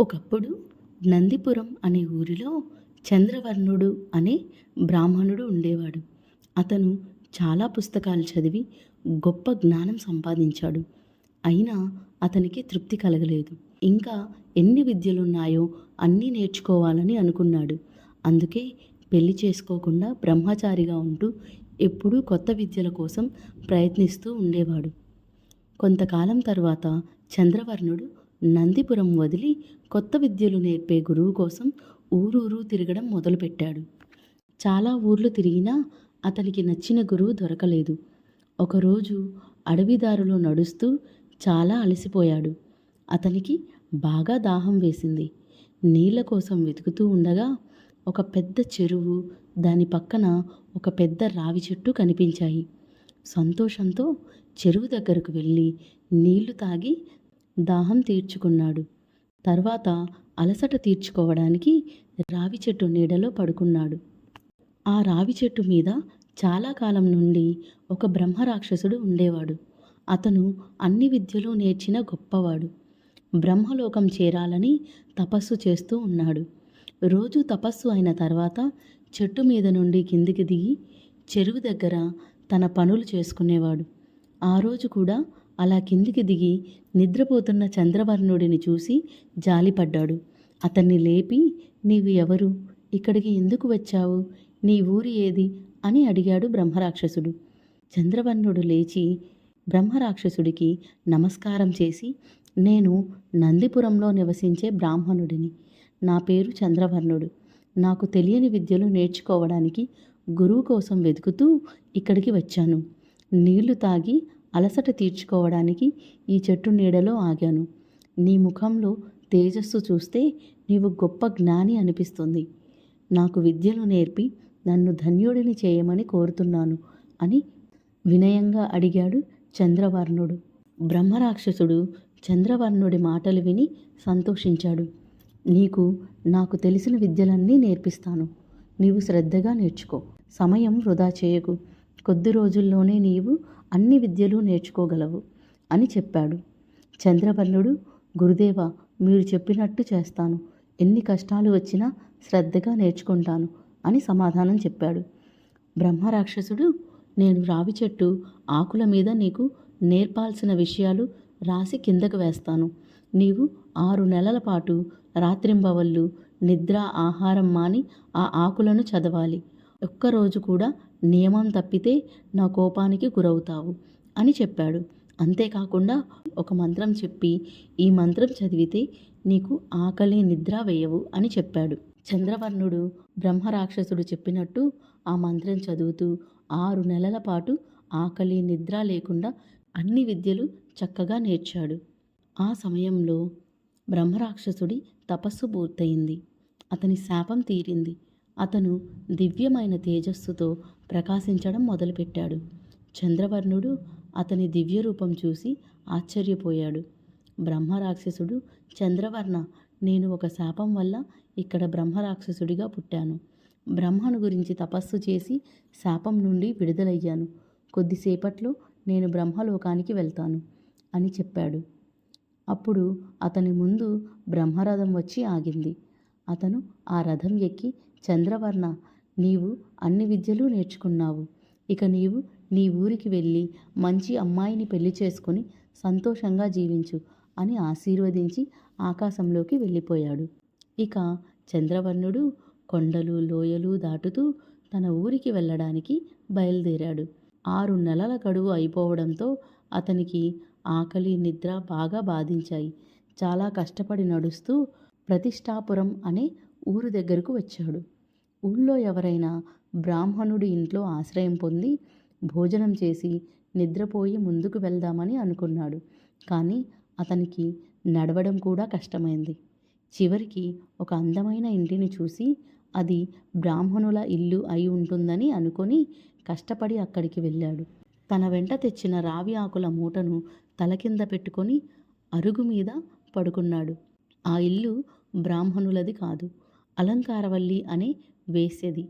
ఒకప్పుడు నందిపురం అనే ఊరిలో చంద్రవర్ణుడు అనే బ్రాహ్మణుడు ఉండేవాడు. అతను చాలా పుస్తకాలు చదివి గొప్ప జ్ఞానం సంపాదించాడు. అయినా అతనికి తృప్తి కలగలేదు. ఇంకా ఎన్ని విద్యలున్నాయో అన్నీ నేర్చుకోవాలని అనుకున్నాడు. అందుకే పెళ్లి చేసుకోకుండా బ్రహ్మచారిగా ఉంటూ ఎప్పుడూ కొత్త విద్యల కోసం ప్రయత్నిస్తూ ఉండేవాడు. కొంతకాలం తరువాత చంద్రవర్ణుడు నందిపురం వదిలి కొత్త విద్యలు నేర్పే గురువు కోసం ఊరూరు తిరగడం మొదలుపెట్టాడు. చాలా ఊర్లు తిరిగినా అతనికి నచ్చిన గురువు దొరకలేదు. ఒకరోజు అడవిదారిలో నడుస్తూ చాలా అలసిపోయాడు. అతనికి బాగా దాహం వేసింది. నీళ్ల కోసం వెతుకుతూ ఉండగా ఒక పెద్ద చెరువు, దాని పక్కన ఒక పెద్ద రావి చెట్టు కనిపించాయి. సంతోషంతో చెరువు దగ్గరకు వెళ్ళి నీళ్లు తాగి దాహం తీర్చుకున్నాడు. తర్వాత అలసట తీర్చుకోవడానికి రావి చెట్టు నీడలో పడుకున్నాడు. ఆ రావి చెట్టు మీద చాలా కాలం నుండి ఒక బ్రహ్మరాక్షసుడు ఉండేవాడు. అతను అన్ని విద్యలు నేర్చిన గొప్పవాడు. బ్రహ్మలోకం చేరాలని తపస్సు చేస్తూ ఉన్నాడు. రోజు తపస్సు అయిన తర్వాత చెట్టు మీద నుండి కిందికి దిగి చెరువు దగ్గర తన పనులు చేసుకునేవాడు. ఆ రోజు కూడా అలా కిందికి దిగి నిద్రపోతున్న చంద్రవర్ణుడిని చూసి జాలిపడ్డాడు. అతన్ని లేపి, నీవు ఎవరు? ఇక్కడికి ఎందుకు వచ్చావు? నీ ఊరి ఏది? అని అడిగాడు బ్రహ్మరాక్షసుడు. చంద్రవర్ణుడు లేచి బ్రహ్మరాక్షసుడికి నమస్కారం చేసి, నేను నందిపురంలో నివసించే బ్రాహ్మణుడిని. నా పేరు చంద్రవర్ణుడు. నాకు తెలియని విద్యలు నేర్చుకోవడానికి గురువు కోసం వెతుకుతూ ఇక్కడికి వచ్చాను. నీళ్లు తాగి అలసట తీర్చుకోవడానికి ఈ చెట్టు నీడలో ఆగాను. నీ ముఖంలో తేజస్సు చూస్తే నీవు గొప్ప జ్ఞాని అనిపిస్తుంది. నాకు విద్యలు నేర్పి నన్ను ధన్యుడిని చేయమని కోరుతున్నాను అని వినయంగా అడిగాడు చంద్రవర్ణుడు. బ్రహ్మరాక్షసుడు చంద్రవర్ణుడి మాటలు విని సంతోషించాడు. నాకు తెలిసిన విద్యలన్నీ నేర్పిస్తాను. నీవు శ్రద్ధగా నేర్చుకో. సమయం వృధా చేయకు. కొద్ది రోజుల్లోనే నీవు అన్ని విద్యలు నేర్చుకోగలవు అని చెప్పాడు. చంద్రవర్ణుడు, గురుదేవా, మీరు చెప్పినట్టు చేస్తాను. ఎన్ని కష్టాలు వచ్చినా శ్రద్ధగా నేర్చుకుంటాను అని సమాధానం చెప్పాడు. బ్రహ్మరాక్షసుడు, నేను రావి చెట్టు ఆకుల మీద నీకు నేర్పాల్సిన విషయాలు రాసి కిందకు వేస్తాను. నీవు 6 నెలల పాటు రాత్రింబవళ్ళు నిద్ర ఆహారం మాని ఆ ఆకులను చదవాలి. ఒక్కరోజు కూడా నియమం తప్పితే నా కోపానికి గురవుతావు అని చెప్పాడు. అంతేకాకుండా ఒక మంత్రం చెప్పి, ఈ మంత్రం చదివితే నీకు ఆకలి నిద్ర వేయవు అని చెప్పాడు. చంద్రవర్ణుడు బ్రహ్మరాక్షసుడు చెప్పినట్టు ఆ మంత్రం చదువుతూ 6 నెలల పాటు ఆకలి నిద్ర లేకుండా అన్ని విద్యలు చక్కగా నేర్చాడు. ఆ సమయంలో బ్రహ్మరాక్షసుడి తపస్సు పూర్తయింది. అతని శాపం తీరింది. అతను దివ్యమైన తేజస్సుతో ప్రకాశించడం మొదలుపెట్టాడు. చంద్రవర్ణుడు అతని దివ్య రూపం చూసి ఆశ్చర్యపోయాడు. బ్రహ్మరాక్షసుడు, చంద్రవర్ణ, నేను ఒక శాపం వల్ల ఇక్కడ బ్రహ్మరాక్షసుడిగా పుట్టాను. బ్రహ్మను గురించి తపస్సు చేసి శాపం నుండి విడుదలయ్యాను. కొద్దిసేపట్లో నేను బ్రహ్మలోకానికి వెళ్తాను అని చెప్పాడు. అప్పుడు అతని ముందు బ్రహ్మరథం వచ్చి ఆగింది. అతను ఆ రథం ఎక్కి, చంద్రవర్ణ, నీవు అన్ని విద్యలు నేర్చుకున్నావు. ఇక నీవు నీ ఊరికి వెళ్ళి మంచి అమ్మాయిని పెళ్లి చేసుకొని సంతోషంగా జీవించు అని ఆశీర్వదించి ఆకాశంలోకి వెళ్ళిపోయాడు. ఇక చంద్రవర్ణుడు కొండలు లోయలు దాటుతూ తన ఊరికి వెళ్ళడానికి బయలుదేరాడు. 6 నెలల గడువు అయిపోవడంతో అతనికి ఆకలి నిద్ర బాగా బాధించాయి. చాలా కష్టపడి నడుస్తూ ప్రతిష్టాపురం అనే ఊరు దగ్గరకు వచ్చాడు. ఊళ్ళో ఎవరైనా బ్రాహ్మణుడి ఇంట్లో ఆశ్రయం పొంది భోజనం చేసి నిద్రపోయి ముందుకు వెళ్దామని అనుకున్నాడు. కానీ అతనికి నడవడం కూడా కష్టమైంది. చివరికి ఒక అందమైన ఇంటిని చూసి అది బ్రాహ్మణుల ఇల్లు అయి ఉంటుందని అనుకొని కష్టపడి అక్కడికి వెళ్ళాడు. తన వెంట తెచ్చిన రావి ఆకుల మూటను తల కింద పెట్టుకొని అరుగు మీద పడుకున్నాడు. ఆ ఇల్లు బ్రాహ్మణులది కాదు, అలంకారవల్లి అనే వేశ్యది.